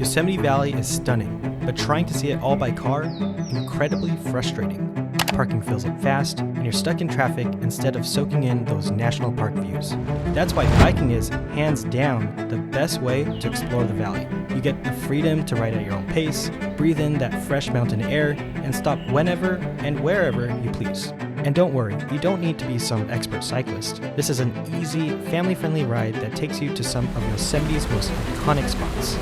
Yosemite Valley is stunning, but trying to see it all by car, incredibly frustrating. Parking fills up fast, and you're stuck in traffic instead of soaking in those national park views. That's why biking is, hands down, the best way to explore the valley. You get the freedom to ride at your own pace, breathe in that fresh mountain air, and stop whenever and wherever you please. And don't worry, you don't need to be some expert cyclist. This is an easy, family-friendly ride that takes you to some of Yosemite's most iconic spots.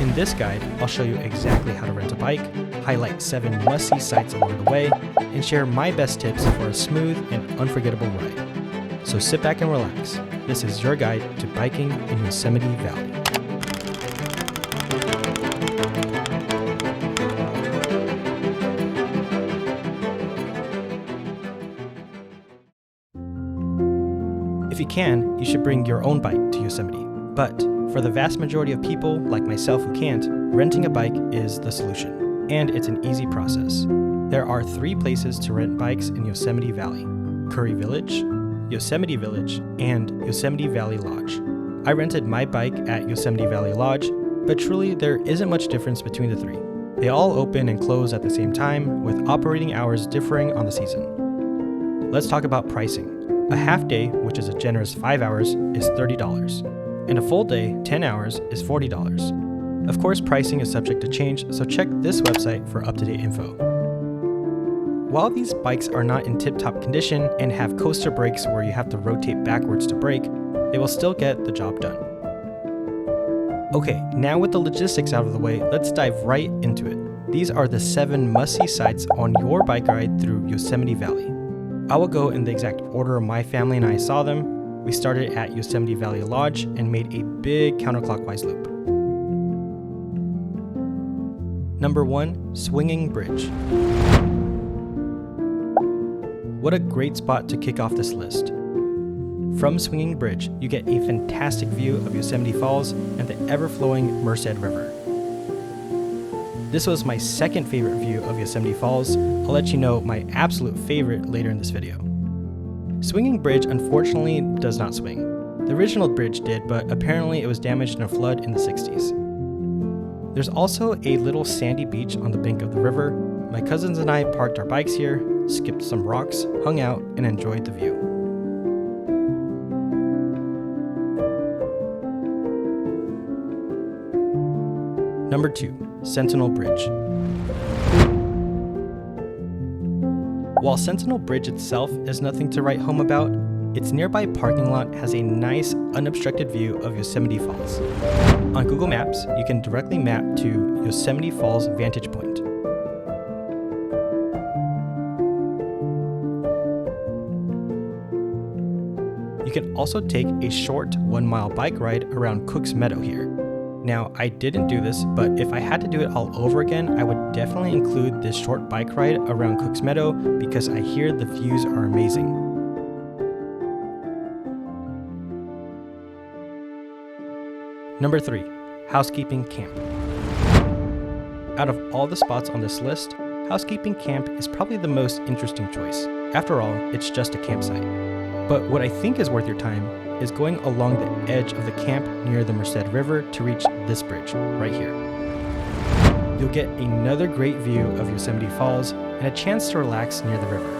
In this guide, I'll show you exactly how to rent a bike, highlight 7 must-see sites along the way, and share my best tips for a smooth and unforgettable ride. So sit back and relax. This is your guide to biking in Yosemite Valley. If you can, you should bring your own bike to Yosemite. But for the vast majority of people, like myself who can't, renting a bike is the solution. And it's an easy process. There are 3 places to rent bikes in Yosemite Valley: Curry Village, Yosemite Village, and Yosemite Valley Lodge. I rented my bike at Yosemite Valley Lodge, but truly there isn't much difference between the 3. They all open and close at the same time, with operating hours differing on the season. Let's talk about pricing. A half day, which is a generous 5 hours, is $30, and a full day, 10 hours, is $40. Of course, pricing is subject to change, so check this website for up-to-date info. While these bikes are not in tip-top condition and have coaster brakes where you have to rotate backwards to brake, they will still get the job done. Okay, now with the logistics out of the way, let's dive right into it. These are the 7 must-see sites on your bike ride through Yosemite Valley. I will go in the exact order my family and I saw them. We started at Yosemite Valley Lodge and made a big counterclockwise loop. Number 1, Swinging Bridge. What a great spot to kick off this list. From Swinging Bridge, you get a fantastic view of Yosemite Falls and the ever-flowing Merced River. This was my second favorite view of Yosemite Falls. I'll let you know my absolute favorite later in this video. Swinging Bridge unfortunately does not swing. The original bridge did, but apparently it was damaged in a flood in the 60s. There's also a little sandy beach on the bank of the river. My cousins and I parked our bikes here, skipped some rocks, hung out, and enjoyed the view. Number 2, Sentinel Bridge. While Sentinel Bridge itself is nothing to write home about, its nearby parking lot has a nice, unobstructed view of Yosemite Falls. On Google Maps, you can directly map to Yosemite Falls vantage point. You can also take a short 1-mile bike ride around Cook's Meadow here. Now, I didn't do this, but if I had to do it all over again, I would definitely include this short bike ride around Cook's Meadow because I hear the views are amazing. Number 3, Housekeeping Camp. Out of all the spots on this list, Housekeeping Camp is probably the most interesting choice. After all, it's just a campsite. But what I think is worth your time is going along the edge of the camp near the Merced River to reach this bridge right here. You'll get another great view of Yosemite Falls and a chance to relax near the river.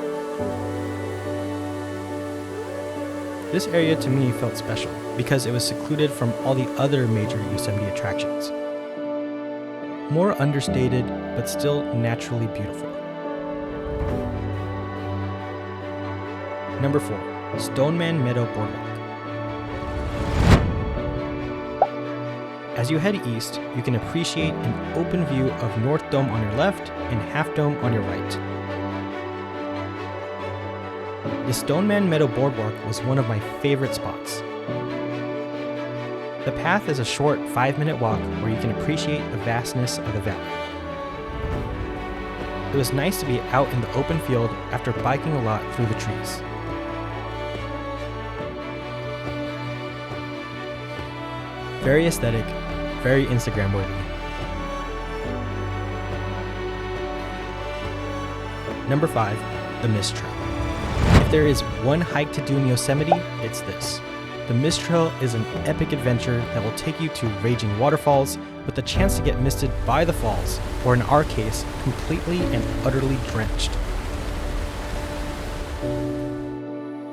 This area to me felt special because it was secluded from all the other major Yosemite attractions. More understated, but still naturally beautiful. Number 4, Stoneman Meadow Boardwalk. As you head east, you can appreciate an open view of North Dome on your left and Half Dome on your right. The Stoneman Meadow Boardwalk was one of my favorite spots. The path is a short 5-minute walk where you can appreciate the vastness of the valley. It was nice to be out in the open field after biking a lot through the trees. Very aesthetic, very Instagram worthy. Number 5, the Mist Trail. If there is one hike to do in Yosemite, it's this. The Mist Trail is an epic adventure that will take you to raging waterfalls, with the chance to get misted by the falls, or in our case, completely and utterly drenched.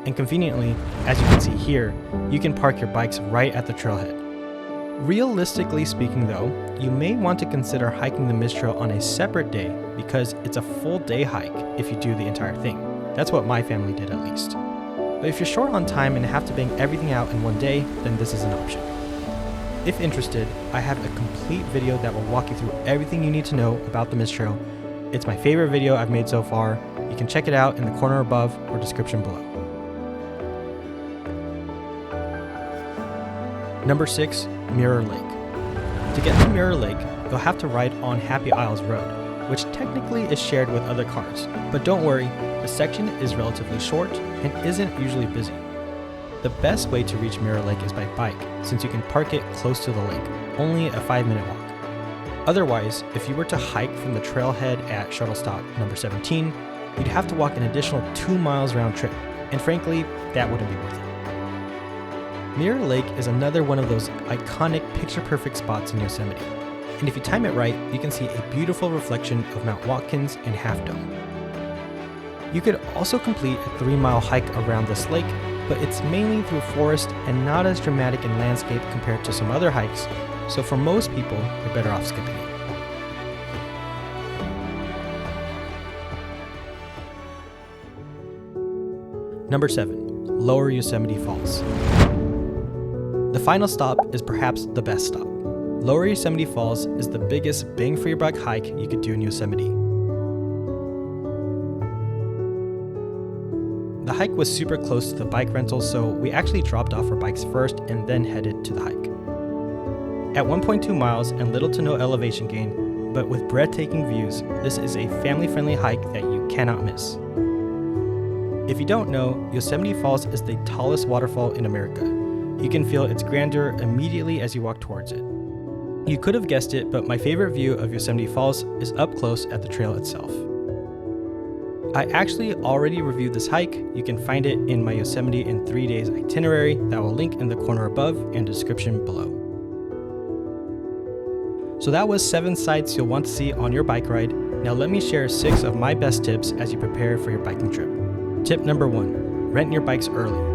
And conveniently, as you can see here, you can park your bikes right at the trailhead. Realistically speaking though, you may want to consider hiking the mist trail on a separate day because it's a full day hike if you do the entire thing. That's what my family did at least. But if you're short on time and have to bang everything out in one day, then this is an option. If interested, I have a complete video that will walk you through everything you need to know about the mist trail. It's my favorite video I've made so far. You can check it out in the corner above or description below. Number 6, Mirror Lake. To get to Mirror Lake, you'll have to ride on Happy Isles Road, which technically is shared with other cars. But don't worry, the section is relatively short and isn't usually busy. The best way to reach Mirror Lake is by bike, since you can park it close to the lake, only a 5-minute walk. Otherwise, if you were to hike from the trailhead at shuttle stop number 17, you'd have to walk an additional 2 miles round trip, and frankly, that wouldn't be worth it. Mirror Lake is another one of those iconic picture-perfect spots in Yosemite, and if you time it right, you can see a beautiful reflection of Mount Watkins and Half Dome. You could also complete a 3-mile hike around this lake, but it's mainly through forest and not as dramatic in landscape compared to some other hikes, so for most people, you're better off skipping it. Number 7, Lower Yosemite Falls. The final stop is perhaps the best stop. Lower Yosemite Falls is the biggest bang for your buck hike you could do in Yosemite. The hike was super close to the bike rental, so we actually dropped off our bikes first and then headed to the hike. At 1.2 miles and little to no elevation gain, but with breathtaking views, this is a family-friendly hike that you cannot miss. If you don't know, Yosemite Falls is the tallest waterfall in America. You can feel its grandeur immediately as you walk towards it. You could have guessed it, but my favorite view of Yosemite Falls is up close at the trail itself. I actually already reviewed this hike. You can find it in my Yosemite in 3 days itinerary that will link in the corner above and description below. So that was 7 sights you'll want to see on your bike ride. Now let me share 6 of my best tips as you prepare for your biking trip. Tip number 1, rent your bikes early.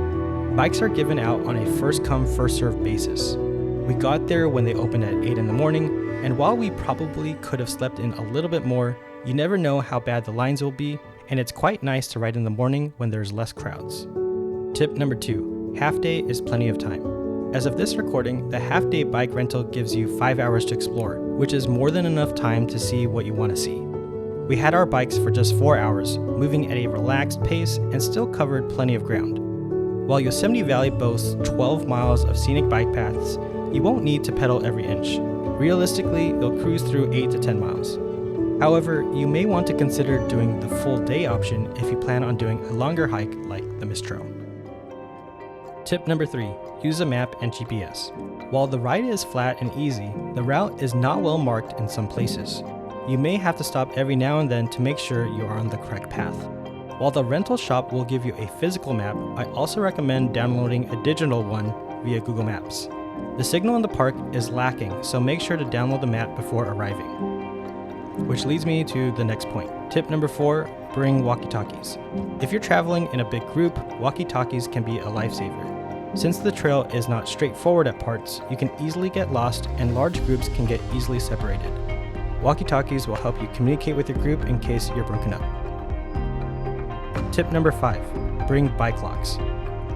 Bikes are given out on a first come first served basis. We got there when they opened at 8 in the morning, and while we probably could have slept in a little bit more, you never know how bad the lines will be, and it's quite nice to ride in the morning when there's less crowds. Tip number 2, half day is plenty of time. As of this recording, the half day bike rental gives you 5 hours to explore, which is more than enough time to see what you want to see. We had our bikes for just 4 hours, moving at a relaxed pace and still covered plenty of ground. While Yosemite Valley boasts 12 miles of scenic bike paths, you won't need to pedal every inch. Realistically, you'll cruise through 8 to 10 miles. However, you may want to consider doing the full day option if you plan on doing a longer hike like the Mist Trail. Tip number 3, use a map and GPS. While the ride is flat and easy, the route is not well marked in some places. You may have to stop every now and then to make sure you are on the correct path. While the rental shop will give you a physical map, I also recommend downloading a digital one via Google Maps. The signal in the park is lacking, so make sure to download the map before arriving. Which leads me to the next point. Tip number 4, bring walkie-talkies. If you're traveling in a big group, walkie-talkies can be a lifesaver. Since the trail is not straightforward at parts, you can easily get lost and large groups can get easily separated. Walkie-talkies will help you communicate with your group in case you're broken up. Tip number 5, bring bike locks.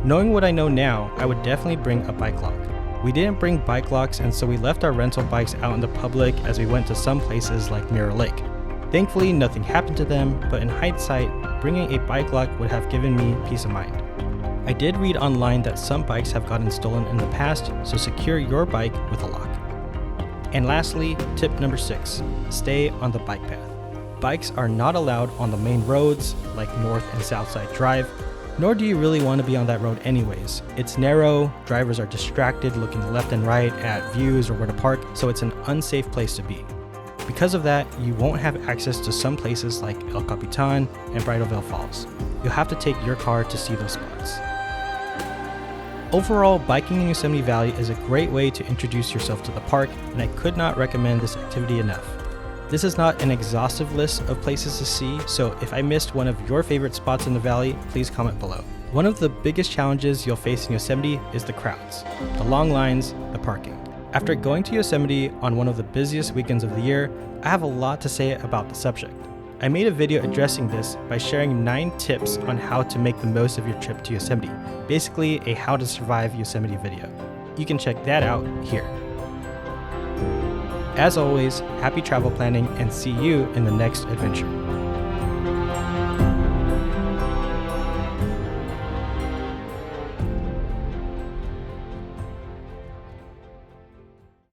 Knowing what I know now, I would definitely bring a bike lock. We didn't bring bike locks, and so we left our rental bikes out in the public as we went to some places like Mirror Lake. Thankfully, nothing happened to them, but in hindsight, bringing a bike lock would have given me peace of mind. I did read online that some bikes have gotten stolen in the past, so secure your bike with a lock. And lastly, tip number 6, stay on the bike path. Bikes are not allowed on the main roads like North and South Side Drive, nor do you really want to be on that road anyways. It's narrow, drivers are distracted looking left and right at views or where to park, so it's an unsafe place to be. Because of that, you won't have access to some places like El Capitan and Bridalveil Falls. You'll have to take your car to see those spots. Overall, biking in Yosemite Valley is a great way to introduce yourself to the park, and I could not recommend this activity enough. This is not an exhaustive list of places to see, so if I missed one of your favorite spots in the valley, please comment below. One of the biggest challenges you'll face in Yosemite is the crowds, the long lines, the parking. After going to Yosemite on one of the busiest weekends of the year, I have a lot to say about the subject. I made a video addressing this by sharing 9 tips on how to make the most of your trip to Yosemite, basically a how to survive Yosemite video. You can check that out here. As always, happy travel planning and see you in the next adventure.